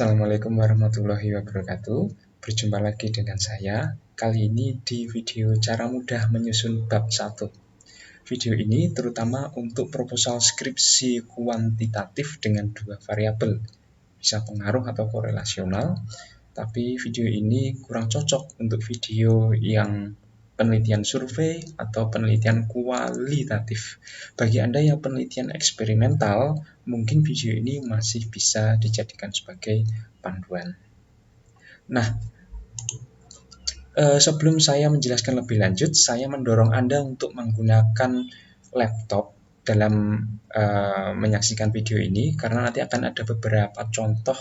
Assalamualaikum warahmatullahi wabarakatuh. Berjumpa lagi dengan saya. Kali ini di video cara mudah menyusun bab 1. Video ini terutama untuk proposal skripsi kuantitatif dengan 2 variabel, bisa pengaruh atau korelasional. Tapi video ini kurang cocok untuk video yang penelitian survei atau penelitian kualitatif. Bagi Anda yang penelitian eksperimental, mungkin video ini masih bisa dijadikan sebagai panduan. Nah, sebelum saya menjelaskan lebih lanjut, saya mendorong Anda untuk menggunakan laptop dalam menyaksikan video ini, karena nanti akan ada beberapa contoh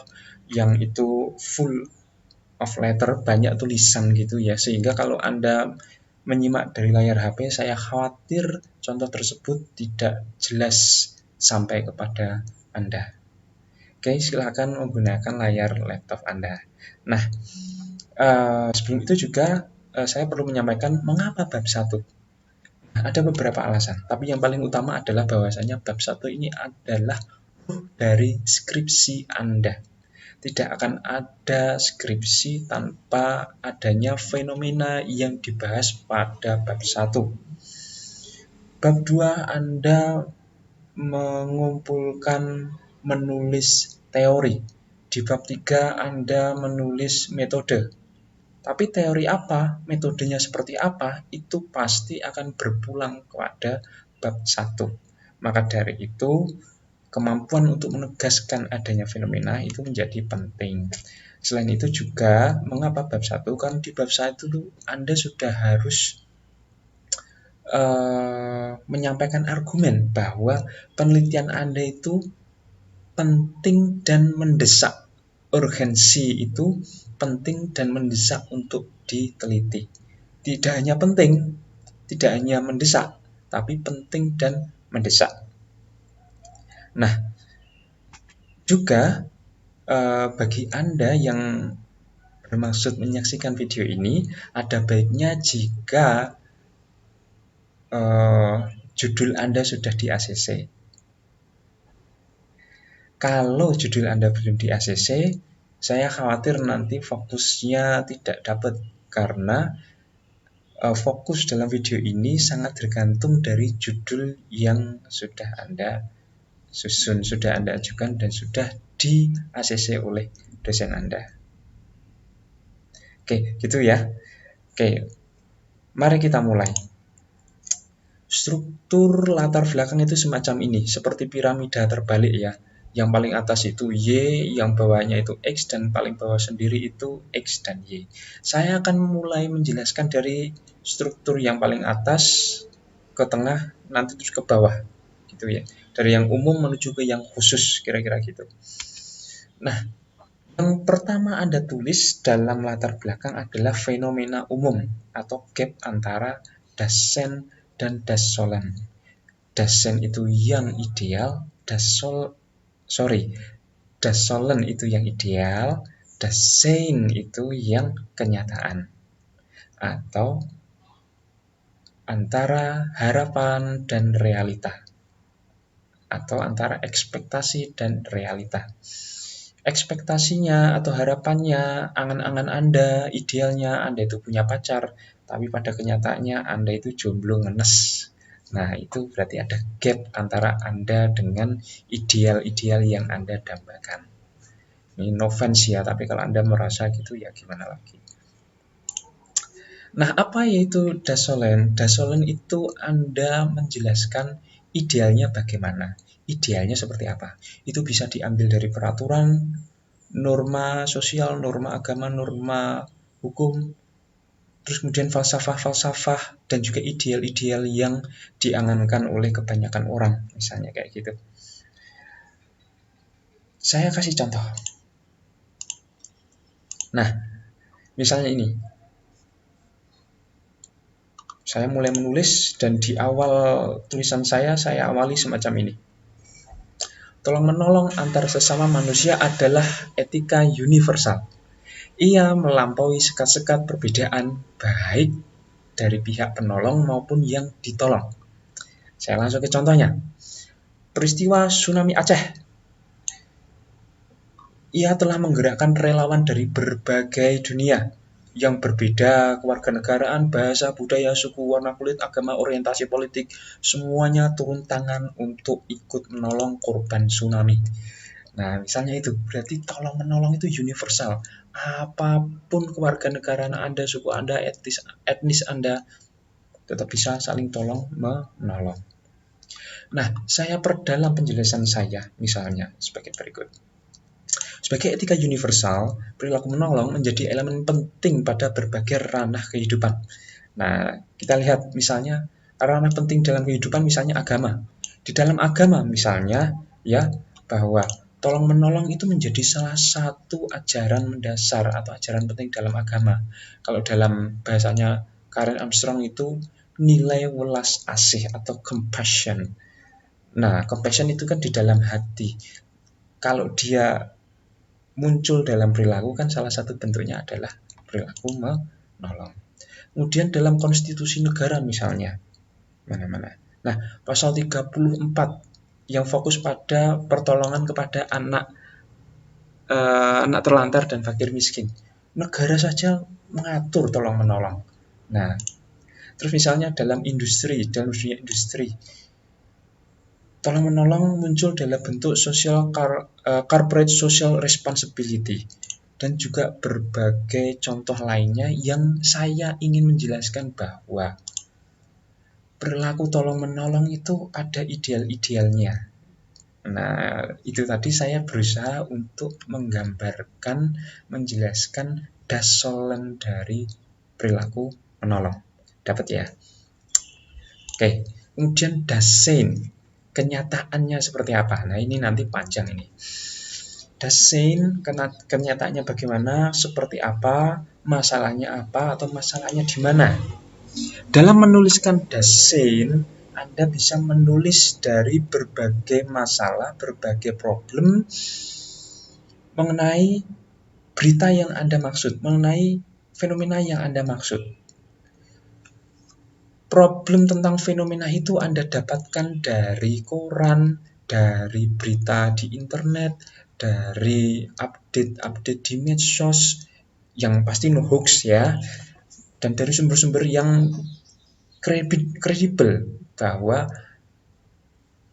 yang itu full of letter, banyak tulisan gitu ya, sehingga kalau Anda menyimak dari layar HP, saya khawatir contoh tersebut tidak jelas sampai kepada Anda. Oke, silakan menggunakan layar laptop Anda. Nah, sebelum itu juga saya perlu menyampaikan mengapa bab 1. Nah, ada beberapa alasan, tapi yang paling utama adalah bahwasanya bab 1 ini adalah dari skripsi Anda. Tidak akan ada skripsi tanpa adanya fenomena yang dibahas pada bab 1. Bab 2 Anda mengumpulkan menulis teori. Di bab 3 Anda menulis metode. Tapi teori apa, metodenya seperti apa, itu pasti akan berpulang kepada bab 1. Maka dari itu, kemampuan untuk menegaskan adanya fenomena itu menjadi penting. Selain itu juga, mengapa bab 1? Kan di bab 1 Anda sudah harus menyampaikan argumen bahwa penelitian Anda itu penting dan mendesak. Urgensi itu penting dan mendesak untuk diteliti. Tidak hanya penting, tidak hanya mendesak, tapi penting dan mendesak. Nah, juga bagi Anda yang bermaksud menyaksikan video ini, ada baiknya jika judul Anda sudah di ACC. Kalau judul Anda belum di ACC, saya khawatir nanti fokusnya tidak dapat, karena fokus dalam video ini sangat tergantung dari judul yang sudah Anda susun, sudah Anda ajukan, dan sudah di ACC oleh dosen Anda. Oke, gitu ya. Oke, mari kita mulai. Struktur latar belakang itu semacam ini, seperti piramida terbalik ya. Yang paling atas itu Y, yang bawahnya itu X, dan paling bawah sendiri itu X dan Y. Saya akan mulai menjelaskan dari struktur yang paling atas ke tengah, nanti terus ke bawah gitu ya. Dari yang umum menuju ke yang khusus, kira-kira gitu. Nah, yang pertama Anda tulis dalam latar belakang adalah fenomena umum atau gap antara Dasein dan Dassollen. Dasein itu yang ideal, Dassollen itu yang ideal, Dasein itu yang kenyataan. Atau antara harapan dan realita. Atau antara ekspektasi dan realita. Ekspektasinya atau harapannya, angan-angan Anda, idealnya Anda itu punya pacar, tapi pada kenyataannya Anda itu jomblo ngenes. Nah, itu berarti ada gap antara Anda dengan ideal-ideal yang Anda dambakan. Ini no offense ya, tapi kalau Anda merasa gitu ya gimana lagi. Nah, apa yaitu Dassollen? Dassollen itu Anda menjelaskan idealnya bagaimana. Idealnya seperti apa? Itu bisa diambil dari peraturan, norma sosial, norma agama, norma hukum, terus kemudian falsafah-falsafah, dan juga ideal-ideal yang diangankan oleh kebanyakan orang, misalnya kayak gitu. Saya kasih contoh. Nah, misalnya ini. Saya mulai menulis, dan di awal tulisan saya awali semacam ini. Tolong-menolong antar sesama manusia adalah etika universal. Ia melampaui sekat-sekat perbedaan baik dari pihak penolong maupun yang ditolong. Saya langsung ke contohnya. Peristiwa tsunami Aceh. Ia telah menggerakkan relawan dari berbagai dunia yang berbeda, kewarganegaraan, bahasa, budaya, suku, warna kulit, agama, orientasi politik, semuanya turun tangan untuk ikut menolong korban tsunami. Nah, misalnya itu, berarti tolong menolong itu universal. Apapun kewarganegaraan Anda, suku Anda, etnis Anda, tetap bisa saling tolong menolong. Nah, saya perdalam penjelasan saya, misalnya sebagai berikut. Sebagai etika universal, perilaku menolong menjadi elemen penting pada berbagai ranah kehidupan. Nah, kita lihat misalnya ranah penting dalam kehidupan misalnya agama. Di dalam agama misalnya ya bahwa tolong menolong itu menjadi salah satu ajaran mendasar atau ajaran penting dalam agama. Kalau dalam bahasanya Karen Armstrong itu nilai welas asih atau compassion. Nah, compassion itu kan di dalam hati. Kalau dia muncul dalam perilaku kan salah satu bentuknya adalah perilaku menolong. Kemudian dalam konstitusi negara misalnya, mana-mana. Nah, pasal 34 yang fokus pada pertolongan kepada anak terlantar dan fakir miskin. Negara saja mengatur tolong menolong. Nah, terus misalnya dalam dunia industri, tolong menolong muncul dalam bentuk corporate social responsibility dan juga berbagai contoh lainnya yang saya ingin menjelaskan bahwa perilaku tolong menolong itu ada ideal-idealnya. Nah, itu tadi saya berusaha untuk menggambarkan, menjelaskan dasolen dari perilaku menolong. Dapat ya? Oke, kemudian dasein. Kenyataannya seperti apa? Nah, ini nanti panjang ini. Dasein, kenyataannya bagaimana, seperti apa, masalahnya apa, atau masalahnya di mana. Dalam menuliskan dasein, Anda bisa menulis dari berbagai masalah, berbagai problem mengenai berita yang Anda maksud, mengenai fenomena yang Anda maksud. Problem tentang fenomena itu Anda dapatkan dari koran, dari berita di internet, dari update-update di medsos, yang pasti no hoax ya, dan dari sumber-sumber yang kredibel bahwa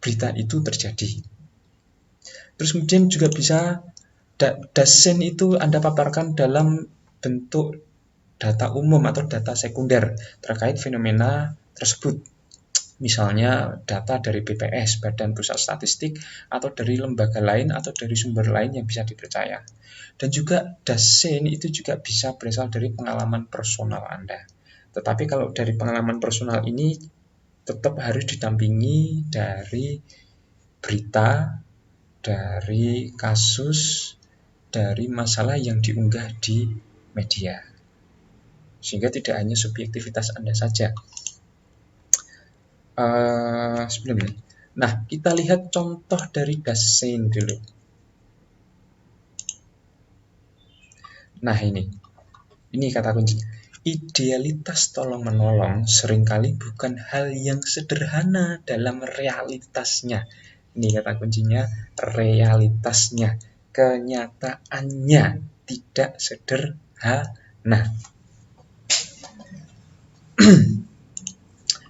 berita itu terjadi. Terus kemudian juga bisa dasen itu Anda paparkan dalam bentuk data umum atau data sekunder terkait fenomena tersebut. Misalnya data dari BPS, Badan Pusat Statistik, atau dari lembaga lain atau dari sumber lain yang bisa dipercaya. Dan juga dasen itu juga bisa berasal dari pengalaman personal Anda. Tetapi kalau dari pengalaman personal ini tetap harus didampingi dari berita, dari kasus, dari masalah yang diunggah di media. Sehingga tidak hanya subjektivitas Anda saja. Sebelum ini. Nah, kita lihat contoh dari dasein dulu. Nah, ini kata kuncinya. Idealitas tolong-menolong seringkali bukan hal yang sederhana dalam realitasnya. Ini kata kuncinya, realitasnya. Kenyataannya tidak sederhana.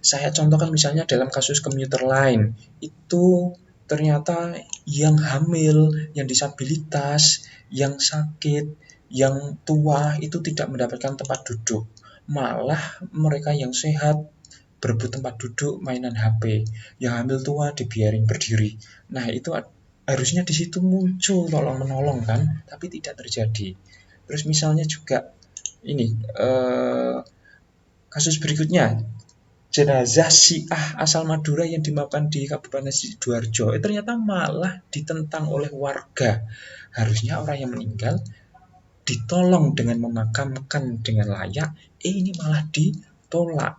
Saya contohkan misalnya dalam kasus komuter lain, itu ternyata yang hamil, yang disabilitas, yang sakit, yang tua itu tidak mendapatkan tempat duduk. Malah mereka yang sehat berebut tempat duduk mainan HP, yang hamil tua dibiarin berdiri. Nah, itu harusnya di situ muncul tolong menolong kan, tapi tidak terjadi. Terus misalnya juga ini kasus berikutnya, jenazah Syiah asal Madura yang dimakamkan di Kabupaten Sidoarjo, ternyata malah ditentang oleh warga. Harusnya orang yang meninggal ditolong dengan memakamkan dengan layak, ini malah ditolak.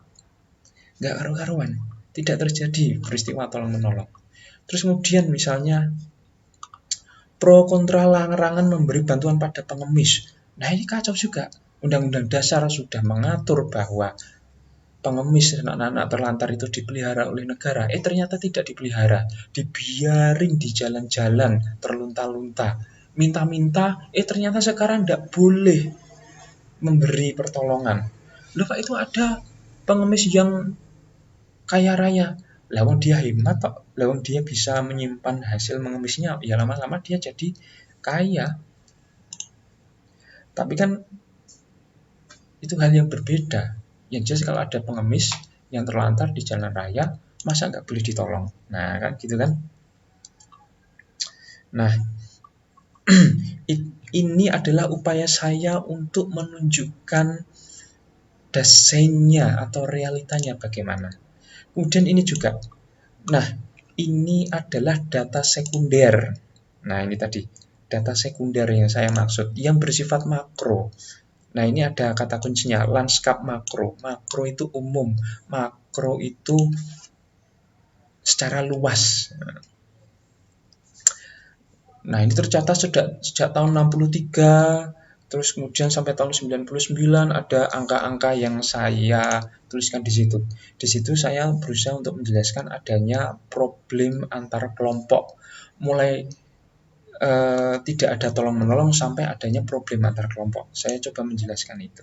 Nggak karu-karuan, tidak terjadi peristiwa tolong menolong. Terus kemudian misalnya pro kontra larangan memberi bantuan pada pengemis. Nah, ini kacau juga. Undang-Undang Dasar sudah mengatur bahwa pengemis dan anak-anak terlantar itu dipelihara oleh negara. Ternyata tidak dipelihara, dibiarin di jalan-jalan terlunta-lunta. minta-minta, ternyata sekarang tidak boleh memberi pertolongan. Loh Pak, itu ada pengemis yang kaya raya. Lawang dia hemat Pak, lawang dia bisa menyimpan hasil mengemisnya, ya lama-lama dia jadi kaya. Tapi kan itu hal yang berbeda. Yang jelas kalau ada pengemis yang terlantar di jalan raya, masa nggak boleh ditolong? Nah kan gitu kan. Nah ini adalah upaya saya untuk menunjukkan desainnya atau realitanya bagaimana. Kemudian ini juga, nah ini adalah data sekunder. Nah ini tadi data sekunder yang saya maksud, yang bersifat makro. Nah ini ada kata kuncinya, lanskap makro. Makro itu umum, makro itu secara luas. Nah ini tercatat sejak tahun 63, terus kemudian sampai tahun 99 ada angka-angka yang saya tuliskan di situ. Di situ saya berusaha untuk menjelaskan adanya problem antar kelompok. Mulai tidak ada tolong-menolong sampai adanya problem antar kelompok. Saya coba menjelaskan itu.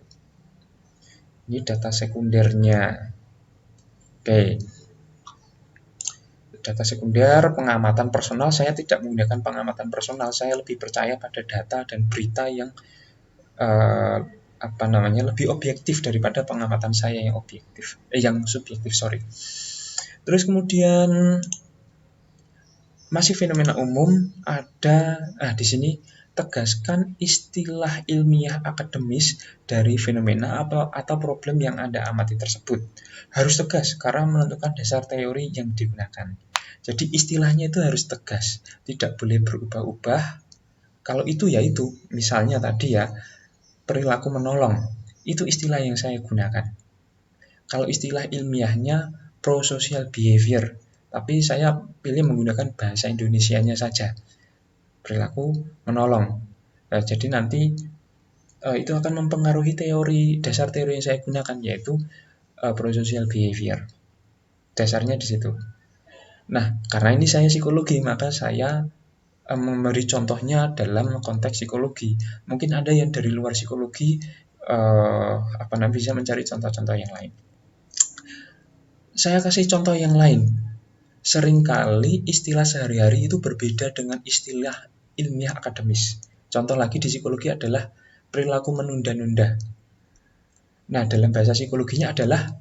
Ini data sekundernya. Oke. Data sekunder, pengamatan personal, saya tidak menggunakan pengamatan personal, saya lebih percaya pada data dan berita yang lebih objektif daripada pengamatan saya yang subjektif, sorry. Terus kemudian masih fenomena umum ada, di sini tegaskan istilah ilmiah akademis dari fenomena atau problem yang Anda amati tersebut. Harus tegas karena menentukan dasar teori yang digunakan. Jadi istilahnya itu harus tegas, tidak boleh berubah-ubah. Kalau itu ya itu, misalnya tadi ya, perilaku menolong, itu istilah yang saya gunakan. Kalau istilah ilmiahnya pro-social behavior, tapi saya pilih menggunakan bahasa Indonesianya saja, perilaku menolong. Jadi nanti itu akan mempengaruhi dasar teori yang saya gunakan, yaitu pro-social behavior. Dasarnya di situ. Nah, karena ini saya psikologi, maka saya memberi contohnya dalam konteks psikologi. Mungkin ada yang dari luar psikologi bisa mencari contoh-contoh yang lain. Saya kasih contoh yang lain. Seringkali istilah sehari-hari itu berbeda dengan istilah ilmiah akademis. Contoh lagi di psikologi adalah perilaku menunda-nunda. Nah, dalam bahasa psikologinya adalah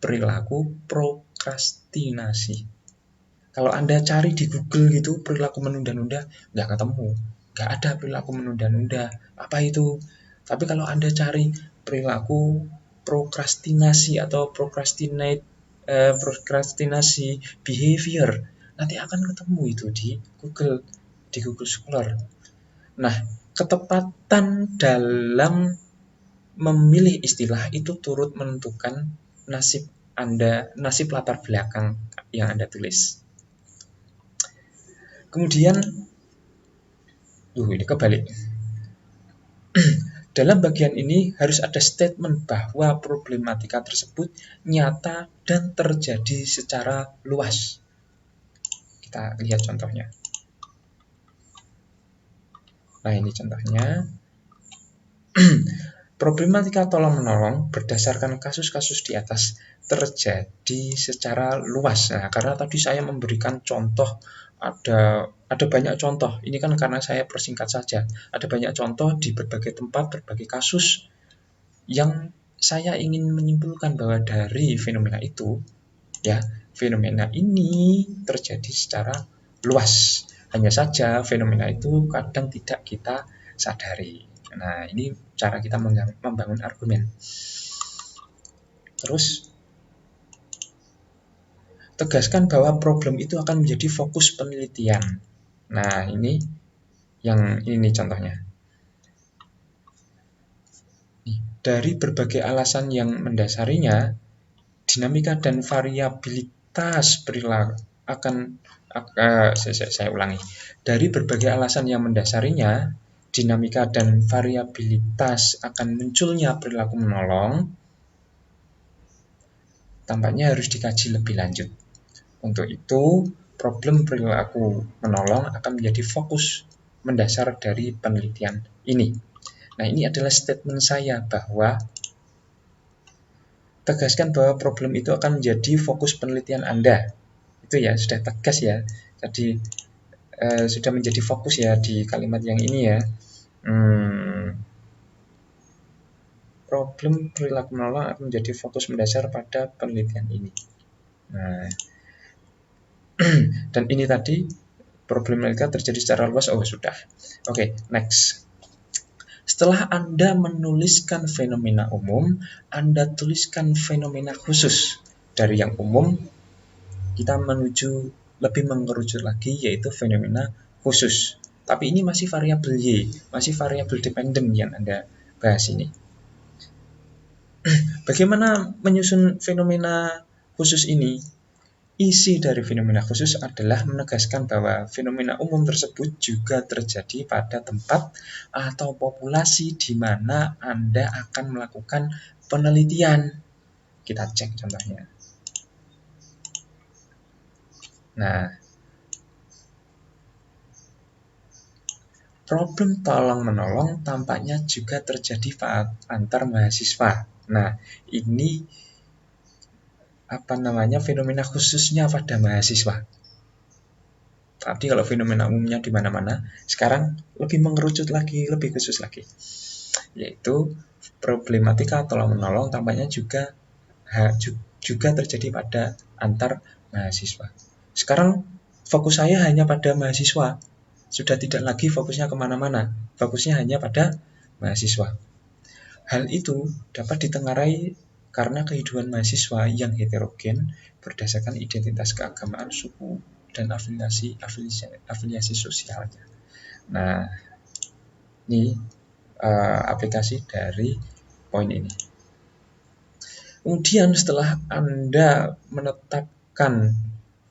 perilaku prokrastinasi. Kalau Anda cari di Google gitu perilaku menunda-nunda, nggak ketemu. Nggak ada perilaku menunda-nunda. Apa itu? Tapi kalau Anda cari perilaku prokrastinasi atau prokrastinasi behavior, nanti akan ketemu itu di Google Scholar. Nah, ketepatan dalam memilih istilah itu turut menentukan nasib latar belakang yang Anda tulis. Kemudian, ini kebalik. Dalam bagian ini harus ada statement bahwa problematika tersebut nyata dan terjadi secara luas. Kita lihat contohnya. Nah, ini contohnya. Problematika tolong-menolong berdasarkan kasus-kasus di atas terjadi secara luas. Nah, karena tadi saya memberikan contoh, ada banyak contoh. Ini kan karena saya persingkat saja. Ada banyak contoh di berbagai tempat, berbagai kasus yang saya ingin menyimpulkan bahwa dari fenomena itu, ya, fenomena ini terjadi secara luas. Hanya saja fenomena itu kadang tidak kita sadari. Nah, ini cara kita membangun argumen. Terus, tegaskan bahwa problem itu akan menjadi fokus penelitian. Nah, ini contohnya. Dari berbagai alasan yang mendasarinya, dinamika dan variabilitas perilaku saya ulangi. Dari berbagai alasan yang mendasarinya, dinamika dan variabilitas akan munculnya perilaku menolong tampaknya harus dikaji lebih lanjut. Untuk itu, problem perilaku menolong akan menjadi fokus mendasar dari penelitian ini. Nah, ini adalah statement saya bahwa tegaskan bahwa problem itu akan menjadi fokus penelitian Anda. Itu ya, sudah tegas ya. Jadi sudah menjadi fokus ya di kalimat yang ini ya. Problem perilaku menolong akan menjadi fokus mendasar pada penelitian ini. Nah, dan ini tadi problematika terjadi secara luas. Oh, sudah. Oke, next. Setelah Anda menuliskan fenomena umum, Anda tuliskan fenomena khusus. Dari yang umum, kita menuju lebih mengerucut lagi, yaitu fenomena khusus. Tapi ini masih variabel Y, masih variabel dependent yang Anda bahas ini. Bagaimana menyusun fenomena khusus ini? Isi dari fenomena khusus adalah menegaskan bahwa fenomena umum tersebut juga terjadi pada tempat atau populasi di mana Anda akan melakukan penelitian. Kita cek contohnya. Nah, problem tolong-menolong tampaknya juga terjadi antar mahasiswa. Nah, ini fenomena khususnya pada mahasiswa. Tadi kalau fenomena umumnya di mana-mana, sekarang lebih mengerucut lagi, lebih khusus lagi. Yaitu problematika tolong-menolong tampaknya juga terjadi pada antar mahasiswa. Sekarang fokus saya hanya pada mahasiswa. Sudah tidak lagi fokusnya kemana-mana. Fokusnya hanya pada mahasiswa. Hal itu dapat ditengarai karena kehidupan mahasiswa yang heterogen berdasarkan identitas keagamaan, suku, dan afiliasi sosialnya. Nah, ini aplikasi dari poin ini. Kemudian setelah Anda menetapkan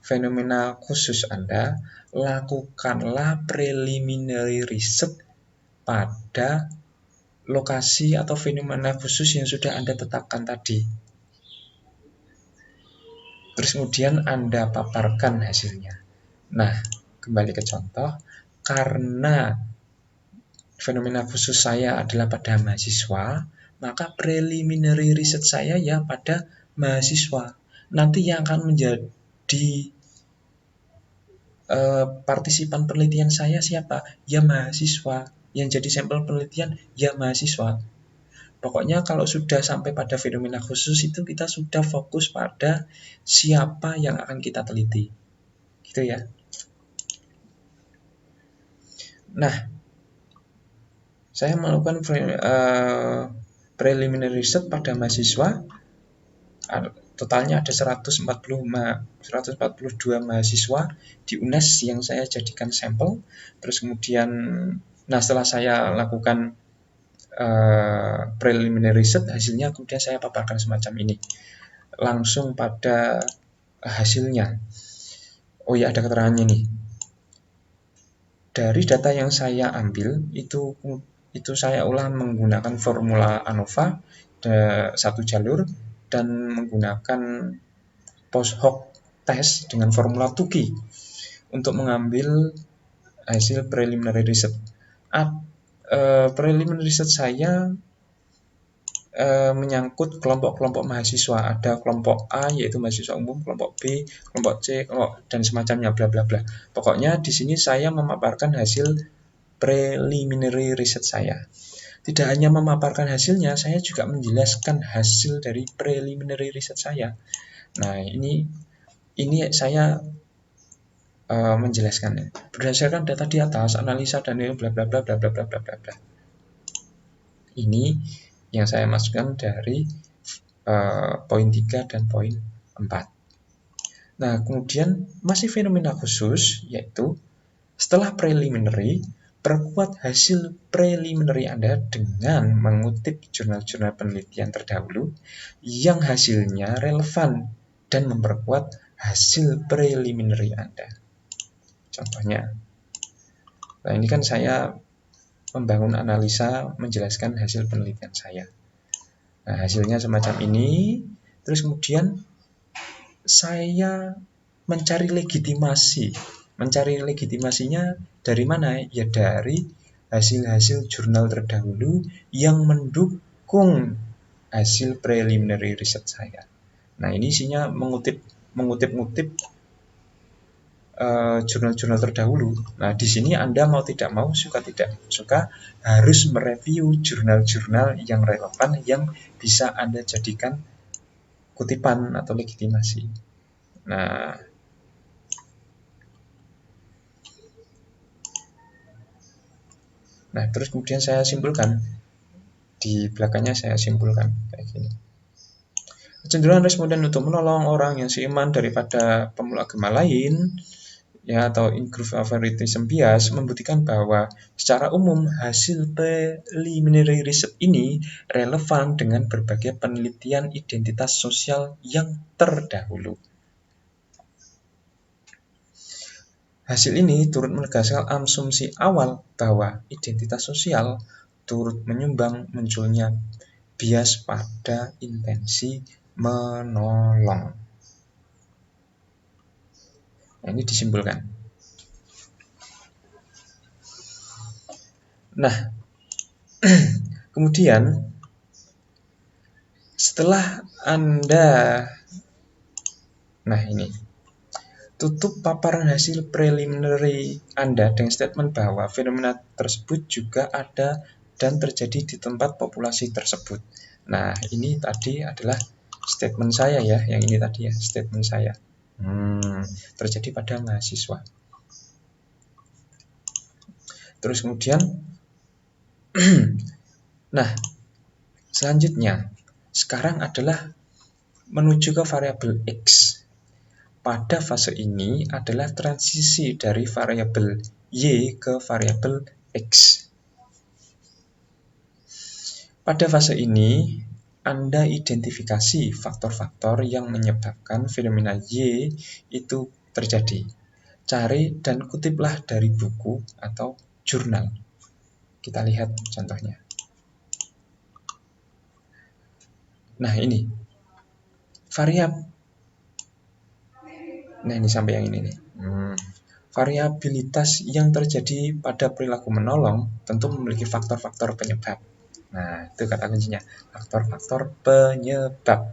fenomena khusus Anda, lakukanlah preliminary research pada lokasi atau fenomena khusus yang sudah Anda tetapkan tadi. Terus kemudian Anda paparkan hasilnya. Nah, kembali ke contoh, karena fenomena khusus saya adalah pada mahasiswa, maka preliminary research saya ya pada mahasiswa. Nanti yang akan menjadi partisipan penelitian saya siapa? Ya mahasiswa. Yang jadi sampel penelitian ya mahasiswa. Pokoknya kalau sudah sampai pada fenomena khusus itu kita sudah fokus pada siapa yang akan kita teliti. Gitu ya. Nah, saya melakukan preliminary research pada mahasiswa. Totalnya ada 142 mahasiswa di UNES yang saya jadikan sampel. Terus kemudian, setelah saya lakukan preliminary research, hasilnya kemudian saya paparkan semacam ini. Langsung pada hasilnya. Oh ya, ada keterangannya nih. Dari data yang saya ambil itu saya ulang menggunakan formula ANOVA satu jalur dan menggunakan post hoc test dengan formula TUCI untuk mengambil hasil preliminary research. Preliminary research saya menyangkut kelompok-kelompok mahasiswa. Ada kelompok A yaitu mahasiswa umum, kelompok B, kelompok C, dan semacamnya bla bla bla. Pokoknya di sini saya memaparkan hasil preliminary research saya. Tidak hanya memaparkan hasilnya, saya juga menjelaskan hasil dari preliminary research saya. Nah, ini saya menjelaskannya berdasarkan data di atas, analisa dan bla bla bla bla bla bla bla bla. Ini yang saya masukkan dari poin 3 dan poin 4. Nah, kemudian masih fenomena khusus, yaitu setelah preliminary, perkuat hasil preliminary Anda dengan mengutip jurnal-jurnal penelitian terdahulu yang hasilnya relevan dan memperkuat hasil preliminary Anda. Contohnya, nah ini kan saya membangun analisa menjelaskan hasil penelitian saya. Nah, hasilnya semacam ini. Terus kemudian saya mencari legitimasi Mencari legitimasinya dari mana? Ya dari hasil-hasil jurnal terdahulu yang mendukung hasil preliminary research saya. Nah, ini isinya mengutip-ngutip jurnal-jurnal terdahulu. Nah, di sini Anda mau tidak mau, suka tidak suka, harus mereview jurnal-jurnal yang relevan yang bisa Anda jadikan kutipan atau legitimasi. Nah, terus kemudian saya simpulkan, di belakangnya saya simpulkan kayak gini. Kecenderungan responden untuk menolong orang yang seiman daripada pemula agama lain, ya, atau in-group favoritism bias, membuktikan bahwa secara umum hasil preliminary research ini relevan dengan berbagai penelitian identitas sosial yang terdahulu. Hasil ini turut menegaskan asumsi awal bahwa identitas sosial turut menyumbang munculnya bias pada intensi menolong. Nah, ini disimpulkan. Nah, kemudian setelah Anda, ini tutup paparan hasil preliminary Anda dengan statement bahwa fenomena tersebut juga ada dan terjadi di tempat populasi tersebut. Nah, ini tadi adalah statement saya ya, yang ini tadi ya, statement saya. Terjadi pada mahasiswa. Terus kemudian, nah, selanjutnya, sekarang adalah menuju ke variabel X. Pada fase ini adalah transisi dari variabel Y ke variabel X. Pada fase ini, Anda identifikasi faktor-faktor yang menyebabkan fenomena Y itu terjadi. Cari dan kutiplah dari buku atau jurnal. Kita lihat contohnya. Nah, ini ini sampai yang ini nih. Variabilitas yang terjadi pada perilaku menolong tentu memiliki faktor-faktor penyebab. Nah, itu kata kuncinya, faktor-faktor penyebab.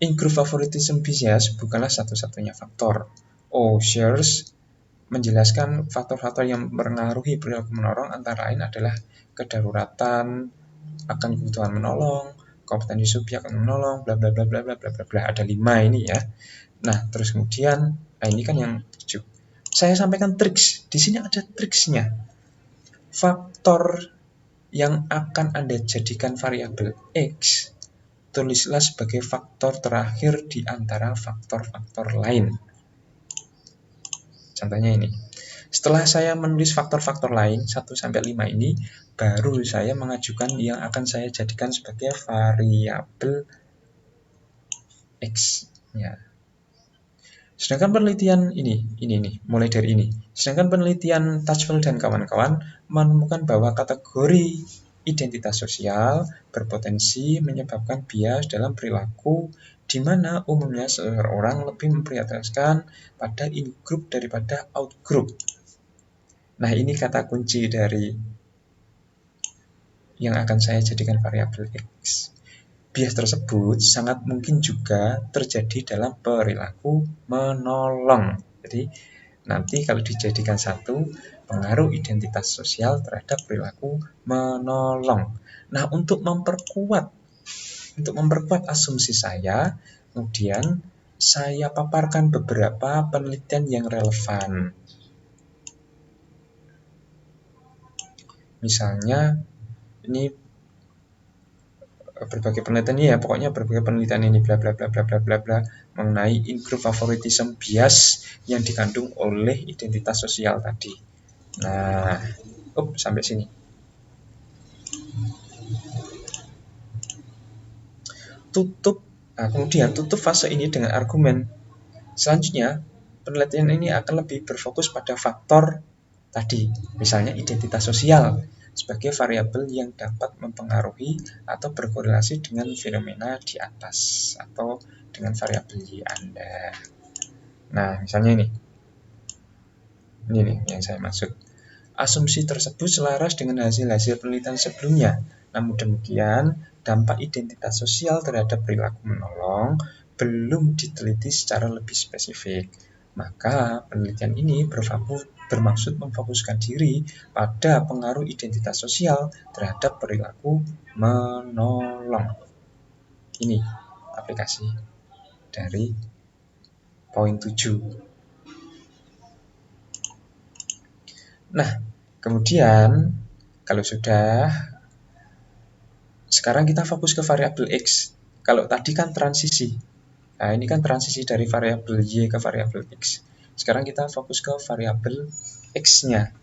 In-group favoritism bias bukanlah satu-satunya faktor. O'Shears menjelaskan faktor-faktor yang mempengaruhi perilaku menolong antara lain adalah kedaruratan akan kebutuhan menolong, kompetensi subjek akan menolong, bla bla bla bla bla bla bla. Ada 5 ini ya. Nah, terus kemudian, ini kan yang 7. Saya sampaikan triks. Di sini ada triksnya. Faktor yang akan Anda jadikan variabel X, tulislah sebagai faktor terakhir di antara faktor-faktor lain. Contohnya ini. Setelah saya menulis faktor-faktor lain 1-5 ini, baru saya mengajukan yang akan saya jadikan sebagai variabel X. Ya. Sedangkan penelitian ini mulai dari ini. Sedangkan penelitian Touchwell dan kawan-kawan menemukan bahwa kategori identitas sosial berpotensi menyebabkan bias dalam perilaku, di mana umumnya seseorang lebih memprioritaskan pada in-group daripada out-group. Nah, ini kata kunci dari yang akan saya jadikan variabel X. Bias tersebut sangat mungkin juga terjadi dalam perilaku menolong. Jadi, nanti kalau dijadikan satu, pengaruh identitas sosial terhadap perilaku menolong. Nah, untuk memperkuat asumsi saya, kemudian saya paparkan beberapa penelitian yang relevan. Misalnya, ini berbagai penelitian ini ya, pokoknya berbagai penelitian ini bla bla bla bla bla bla bla mengenai in-group favoritism bias yang dikandung oleh identitas sosial tadi. Nah, sampai sini. Kemudian tutup fase ini dengan argumen. Selanjutnya, penelitian ini akan lebih berfokus pada faktor tadi, misalnya identitas sosial sebagai variabel yang dapat mempengaruhi atau berkorelasi dengan fenomena di atas atau dengan variabel Y Anda. Nah, misalnya ini nih yang saya maksud. Asumsi tersebut selaras dengan hasil-hasil penelitian sebelumnya. Namun demikian, dampak identitas sosial terhadap perilaku menolong belum diteliti secara lebih spesifik. Maka penelitian ini bermaksud memfokuskan diri pada pengaruh identitas sosial terhadap perilaku menolong. Ini aplikasi dari poin 7. Nah, kemudian kalau sudah, sekarang kita fokus ke variabel X. Kalau tadi kan transisi. Nah, ini kan transisi dari variabel Y ke variabel X. Sekarang kita fokus ke variabel X-nya.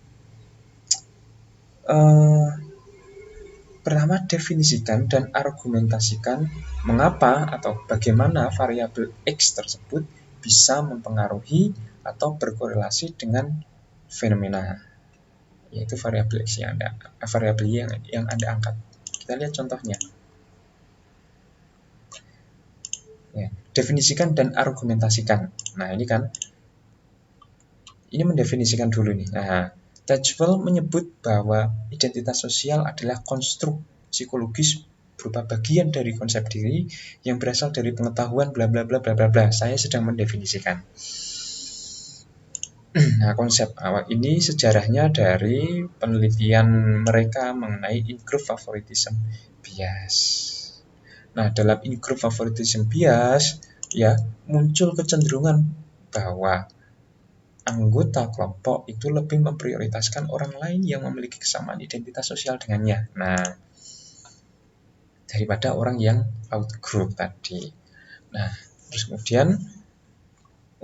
Pertama, definisikan dan argumentasikan mengapa atau bagaimana variabel X tersebut bisa mempengaruhi atau berkorelasi dengan fenomena, yaitu variabel X variabel Y yang Anda angkat. Kita lihat contohnya. Ya, definisikan dan argumentasikan. Nah, ini mendefinisikan dulu nih. Nah, Dutchwell menyebut bahwa identitas sosial adalah konstruk psikologis berupa bagian dari konsep diri yang berasal dari pengetahuan bla bla bla bla bla bla. Saya sedang mendefinisikan. Nah, konsep awal ini sejarahnya dari penelitian mereka mengenai in-group favoritism bias. Nah, dalam in-group favoritism bias, ya, muncul kecenderungan bahwa anggota kelompok itu lebih memprioritaskan orang lain yang memiliki kesamaan identitas sosial dengannya. Nah, daripada orang yang outgroup tadi. Nah, terus kemudian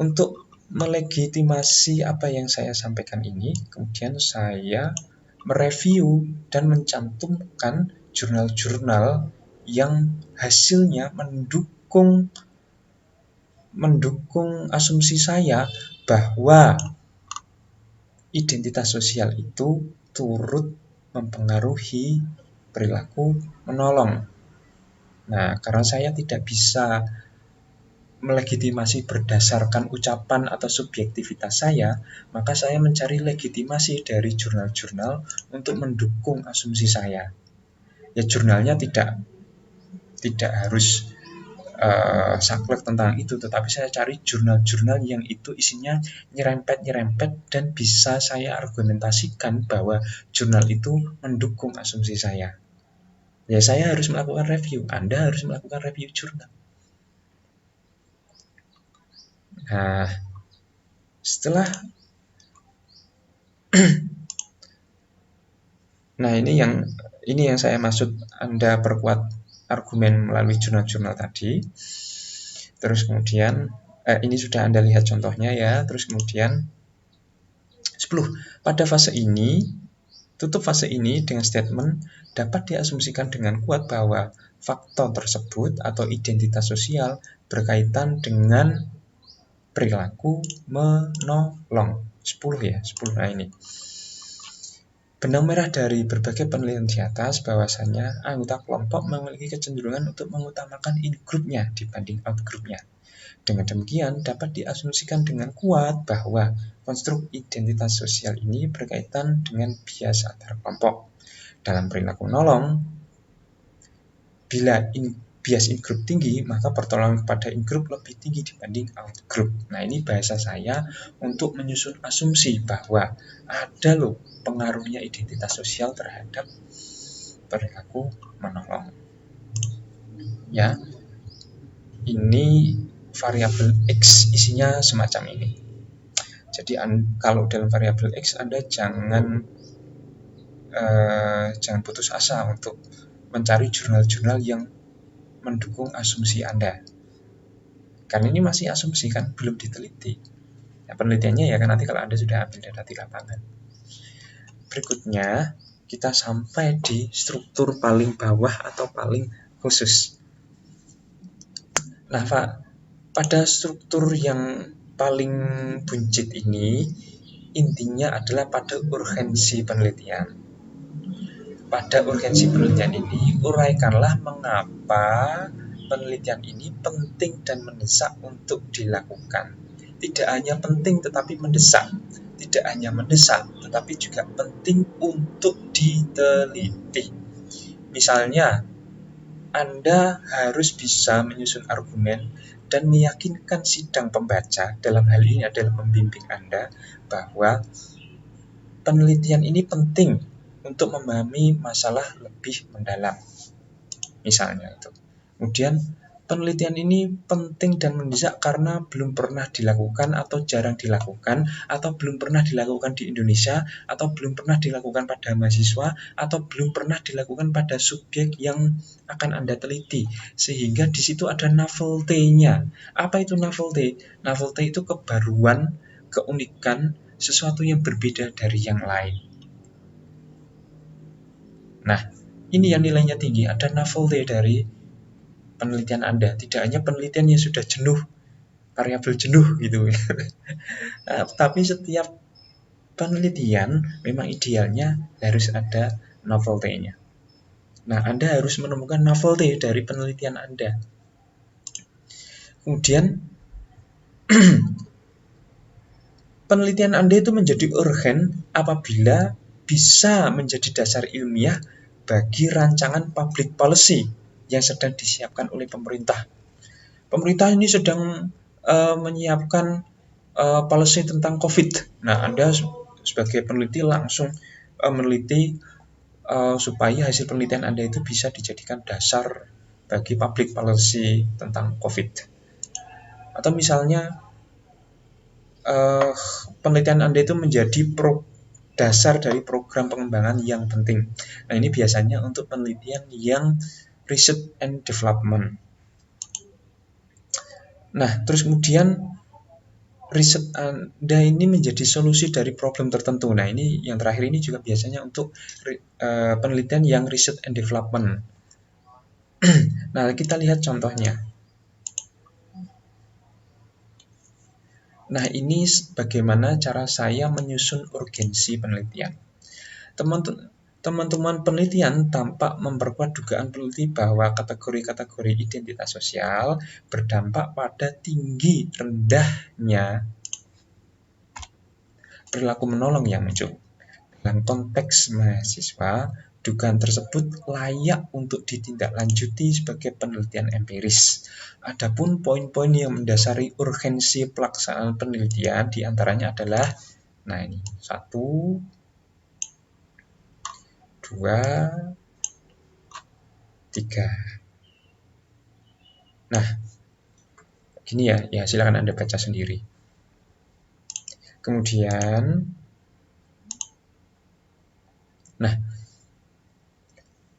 untuk melegitimasi apa yang saya sampaikan ini, kemudian saya mereview dan mencantumkan jurnal-jurnal yang hasilnya mendukung asumsi saya bahwa identitas sosial itu turut mempengaruhi perilaku menolong. Nah, karena saya tidak bisa melegitimasi berdasarkan ucapan atau subjektivitas saya, maka saya mencari legitimasi dari jurnal-jurnal untuk mendukung asumsi saya. Ya, jurnalnya tidak harus saklek tentang itu, tetapi saya cari jurnal-jurnal yang itu isinya nyerempet-nyerempet dan bisa saya argumentasikan bahwa jurnal itu mendukung asumsi saya. Ya, saya harus melakukan review, Anda harus melakukan review jurnal. Nah, setelah nah ini yang saya maksud, Anda perkuat argumen melalui jurnal-jurnal tadi. Terus kemudian ini sudah Anda lihat contohnya ya. Terus kemudian 10. Pada fase ini, tutup fase ini dengan statement dapat diasumsikan dengan kuat bahwa faktor tersebut atau identitas sosial berkaitan dengan perilaku menolong. 10 ya, 10. Nah ini. Benang merah dari berbagai penelitian di atas bahwasanya anggota kelompok memiliki kecenderungan untuk mengutamakan in-groupnya dibanding out-groupnya. Dengan demikian, dapat diasumsikan dengan kuat bahwa konstruk identitas sosial ini berkaitan dengan bias antar kelompok. Dalam perilaku menolong, bila bias in-group tinggi, maka pertolongan kepada in-group lebih tinggi dibanding out-group. Nah, ini bahasa saya untuk menyusun asumsi bahwa ada loh pengaruhnya identitas sosial terhadap perilaku menolong. Ya, ini variabel X isinya semacam ini. Jadi kalau dalam variabel X Anda jangan putus asa untuk mencari jurnal-jurnal yang mendukung asumsi Anda. Karena ini masih asumsi kan, belum diteliti. Nah, penelitiannya ya kan nanti kalau Anda sudah ambil data di lapangan. Berikutnya, kita sampai di struktur paling bawah atau paling khusus. Nah, Pak, pada struktur yang paling buncit ini, intinya adalah pada urgensi penelitian. Pada urgensi penelitian ini, uraikanlah mengapa penelitian ini penting dan mendesak untuk dilakukan. tidak hanya penting tetapi mendesak, tidak hanya mendesak tetapi juga penting untuk diteliti. Misalnya, Anda harus bisa menyusun argumen dan meyakinkan sidang pembaca, dalam hal ini adalah pembimbing Anda, bahwa penelitian ini penting untuk memahami masalah lebih mendalam. Misalnya itu. Kemudian penelitian ini penting dan mendesak karena belum pernah dilakukan atau jarang dilakukan atau belum pernah dilakukan di Indonesia atau belum pernah dilakukan pada mahasiswa atau belum pernah dilakukan pada subjek yang akan Anda teliti. Sehingga di situ ada novelty-nya. Apa itu novelty? Novelty itu kebaruan, keunikan, sesuatu yang berbeda dari yang lain. Nah, ini yang nilainya tinggi, ada novelty dari penelitian Anda, tidak hanya penelitian yang sudah jenuh, variabel jenuh gitu. Nah, tapi setiap penelitian memang idealnya harus ada novelty-nya. Nah, Anda harus menemukan novelty dari penelitian Anda. Kemudian penelitian Anda itu menjadi urgen apabila bisa menjadi dasar ilmiah bagi rancangan public policy yang sedang disiapkan oleh pemerintah. Pemerintah ini sedang menyiapkan policy tentang COVID. Nah, Anda sebagai peneliti langsung meneliti supaya hasil penelitian Anda itu bisa dijadikan dasar bagi public policy tentang COVID. Atau misalnya penelitian Anda itu menjadi dasar dari program pengembangan yang penting. Nah, ini biasanya untuk penelitian yang research and development. Nah, terus kemudian riset Anda ini menjadi solusi dari problem tertentu. Nah, ini yang terakhir ini juga biasanya untuk penelitian yang research and development. Nah, kita lihat contohnya. Nah, ini bagaimana cara saya menyusun urgensi penelitian. Teman-teman penelitian tampak memperkuat dugaan peneliti bahwa kategori-kategori identitas sosial berdampak pada tinggi rendahnya perilaku menolong yang muncul. Dalam konteks mahasiswa, dugaan tersebut layak untuk ditindaklanjuti sebagai penelitian empiris. Adapun poin-poin yang mendasari urgensi pelaksanaan penelitian diantaranya adalah, nah ini, 1, 2, 3. Nah, gini ya silakan Anda baca sendiri. Kemudian, nah,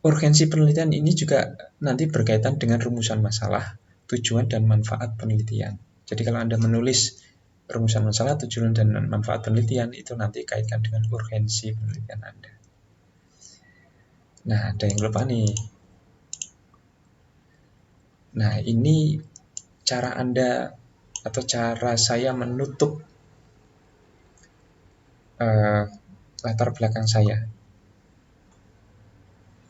urgensi penelitian ini juga nanti berkaitan dengan rumusan masalah, tujuan dan manfaat penelitian. Jadi kalau Anda menulis rumusan masalah, tujuan dan manfaat penelitian, itu nanti kaitkan dengan urgensi penelitian Anda. Nah, ada yang lupa nih. Nah, ini cara Anda atau cara saya menutup latar belakang saya.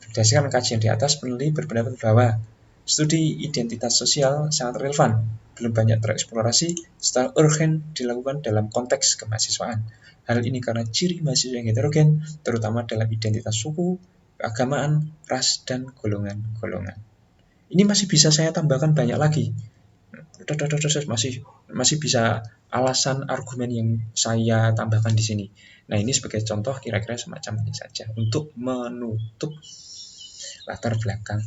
Berdasarkan kajian di atas, peneliti berpendapat bahwa studi identitas sosial sangat relevan, belum banyak tereksplorasi, secara urgen dilakukan dalam konteks kemahasiswaan. Hal ini karena ciri mahasiswa yang heterogen, terutama dalam identitas suku, keagamaan, ras, dan golongan-golongan. Ini masih bisa saya tambahkan banyak lagi. Masih bisa alasan argumen yang saya tambahkan di sini. Nah, ini sebagai contoh kira-kira semacam ini saja untuk menutup latar belakang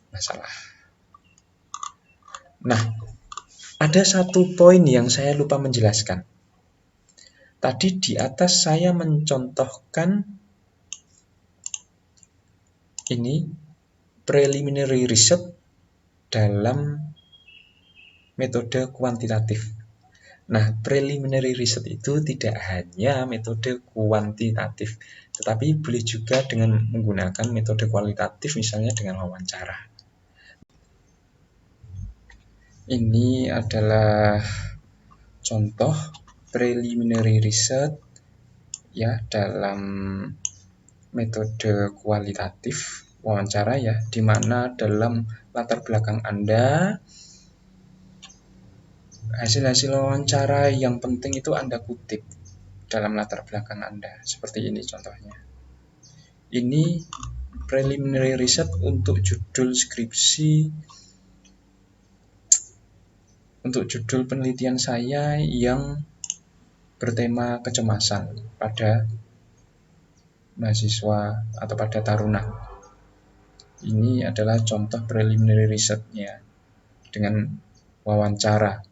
masalah. Nah, ada satu poin yang saya lupa menjelaskan. Tadi di atas saya mencontohkan ini preliminary research dalam metode kuantitatif. Nah, preliminary research itu tidak hanya metode kuantitatif, tetapi boleh juga dengan menggunakan metode kualitatif, misalnya dengan wawancara. Ini adalah contoh preliminary research ya dalam metode kualitatif wawancara ya, di mana dalam latar belakang Anda Hasil-hasil wawancara yang penting itu Anda kutip dalam latar belakang Anda. Seperti ini contohnya. Ini preliminary research untuk judul skripsi, untuk judul penelitian saya yang bertema kecemasan pada mahasiswa atau pada taruna. Ini adalah contoh preliminary research-nya dengan wawancara.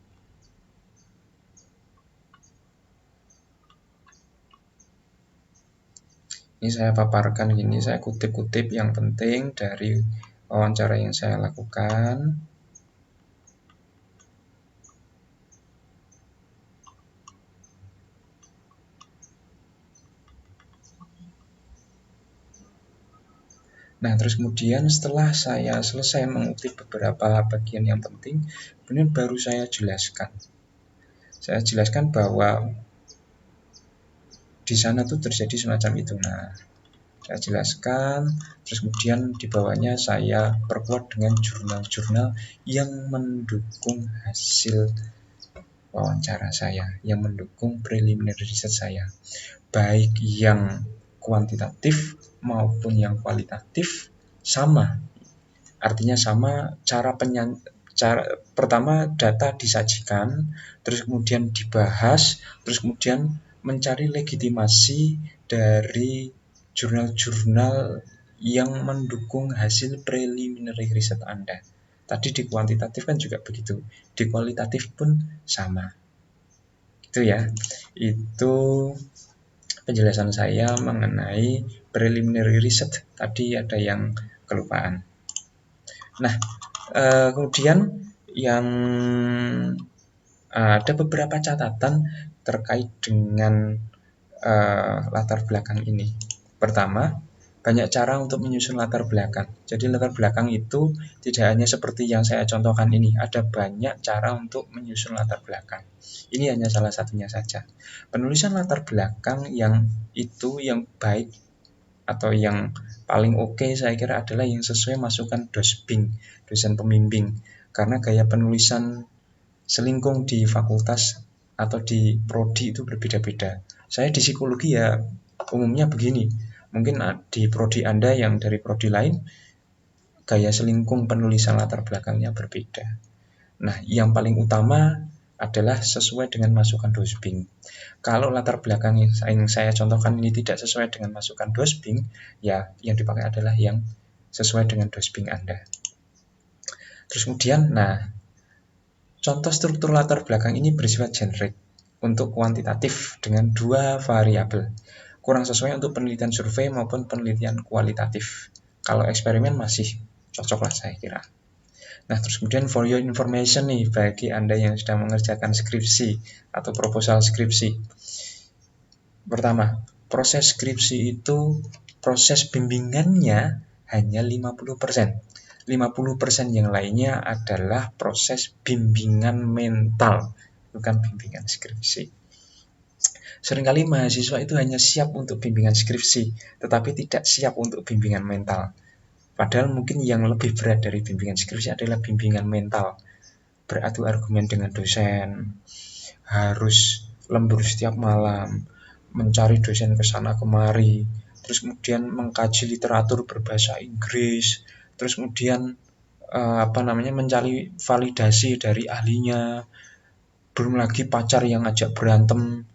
Ini saya paparkan gini, saya kutip-kutip yang penting dari wawancara yang saya lakukan. Nah, terus kemudian setelah saya selesai mengutip beberapa bagian yang penting, kemudian baru saya jelaskan. Saya jelaskan bahwa di sana tuh terjadi semacam itu. Nah, saya jelaskan, terus kemudian di bawahnya saya perkuat dengan jurnal-jurnal yang mendukung hasil wawancara saya, yang mendukung preliminary research saya, baik yang kuantitatif maupun yang kualitatif sama. Artinya sama, cara pertama data disajikan, terus kemudian dibahas, terus kemudian mencari legitimasi dari jurnal-jurnal yang mendukung hasil preliminary research Anda. Tadi di kuantitatif kan juga begitu, di kualitatif pun sama. Itu ya, itu penjelasan saya mengenai preliminary research. Tadi ada yang kelupaan. Nah, kemudian yang ada beberapa catatan terkait dengan latar belakang ini. Pertama, banyak cara untuk menyusun latar belakang. Jadi latar belakang itu tidak hanya seperti yang saya contohkan ini, ada banyak cara untuk menyusun latar belakang. Ini hanya salah satunya saja. Penulisan latar belakang yang baik atau yang paling oke saya kira adalah yang sesuai masukan dosbing, dosen pembimbing. Karena gaya penulisan selingkung di fakultas atau di prodi itu berbeda-beda. Saya di psikologi ya umumnya begini. Mungkin di prodi Anda yang dari prodi lain gaya selingkung penulisan latar belakangnya berbeda. Nah, yang paling utama adalah sesuai dengan masukan dosbing. Kalau latar belakang yang saya contohkan ini tidak sesuai dengan masukan dosbing, ya yang dipakai adalah yang sesuai dengan dosbing Anda. Terus kemudian, nah, contoh struktur latar belakang ini bersifat generik untuk kuantitatif dengan 2 variabel. Kurang sesuai untuk penelitian survei maupun penelitian kualitatif. Kalau eksperimen masih cocok lah saya kira. Nah, terus kemudian for your information nih, bagi Anda yang sedang mengerjakan skripsi atau proposal skripsi. Pertama, proses skripsi itu proses bimbingannya hanya 50%. 50% yang lainnya adalah proses bimbingan mental, bukan bimbingan skripsi. Seringkali mahasiswa itu hanya siap untuk bimbingan skripsi, tetapi tidak siap untuk bimbingan mental. Padahal mungkin yang lebih berat dari bimbingan skripsi adalah bimbingan mental. Beradu argumen dengan dosen, harus lembur setiap malam, mencari dosen ke sana kemari, terus kemudian mengkaji literatur berbahasa Inggris, terus kemudian mencari validasi dari ahlinya, belum lagi pacar yang ngajak berantem,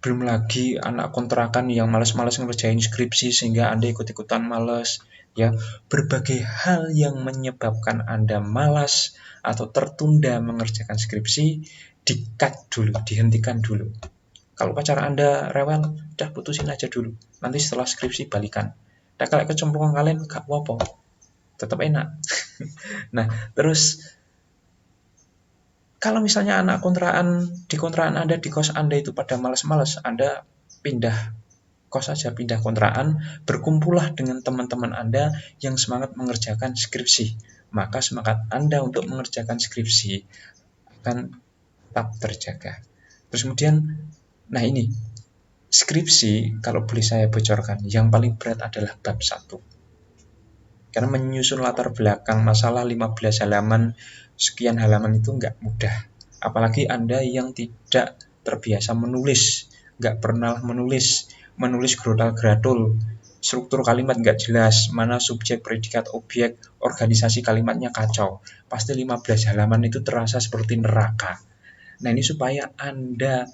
belum lagi anak kontrakan yang malas-malas ngerjain skripsi sehingga Anda ikut-ikutan malas. Ya, berbagai hal yang menyebabkan Anda malas atau tertunda mengerjakan skripsi di-cut dulu, dihentikan dulu. Kalau pacar Anda rewel, udah putusin aja dulu. Nanti setelah skripsi balikan. Nah, kalau kecemplungan kalian gak apa-apa, tetap enak. Nah, terus kalau misalnya anak kontrakan di kontrakan Anda, di kos Anda itu pada malas-malas, Anda pindah kos saja, pindah kontrakan, berkumpullah dengan teman-teman Anda yang semangat mengerjakan skripsi. Maka semangat Anda untuk mengerjakan skripsi akan tetap terjaga. Terus kemudian, nah ini, skripsi kalau boleh saya bocorkan, yang paling berat adalah bab 1. Karena menyusun latar belakang masalah 15 halaman, sekian halaman itu nggak mudah. Apalagi Anda yang tidak terbiasa menulis, nggak pernah menulis grodal-gradul, struktur kalimat nggak jelas, mana subjek, predikat, objek, organisasi kalimatnya kacau. Pasti 15 halaman itu terasa seperti neraka. Nah, ini supaya Anda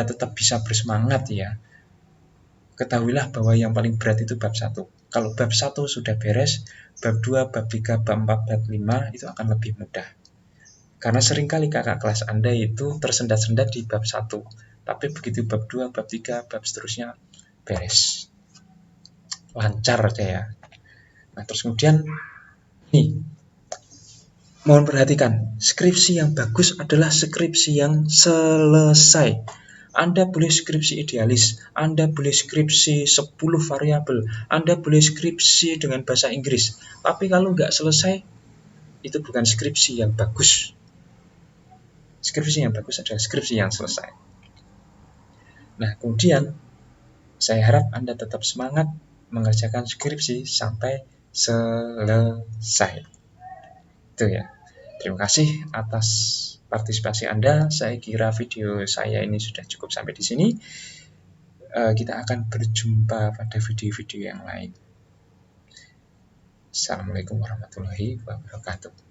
tetap bisa bersemangat ya. Ketahuilah bahwa yang paling berat itu bab 1. Kalau bab 1 sudah beres, bab 2, bab 3, bab 4, bab 5 itu akan lebih mudah. Karena seringkali kakak kelas Anda itu tersendat-sendat di bab 1. Tapi begitu bab 2, bab 3, bab seterusnya beres. Lancar aja ya. Nah, terus kemudian nih, mohon perhatikan, skripsi yang bagus adalah skripsi yang selesai. Anda boleh skripsi idealis, Anda boleh skripsi 10 variabel, Anda boleh skripsi dengan bahasa Inggris. Tapi kalau nggak selesai, itu bukan skripsi yang bagus. Skripsi yang bagus adalah skripsi yang selesai. Nah, kemudian saya harap Anda tetap semangat mengerjakan skripsi sampai selesai. Itu ya. Terima kasih atas partisipasi Anda. Saya kira video saya ini sudah cukup sampai di sini. Kita akan berjumpa pada video-video yang lain. Assalamualaikum warahmatullahi wabarakatuh.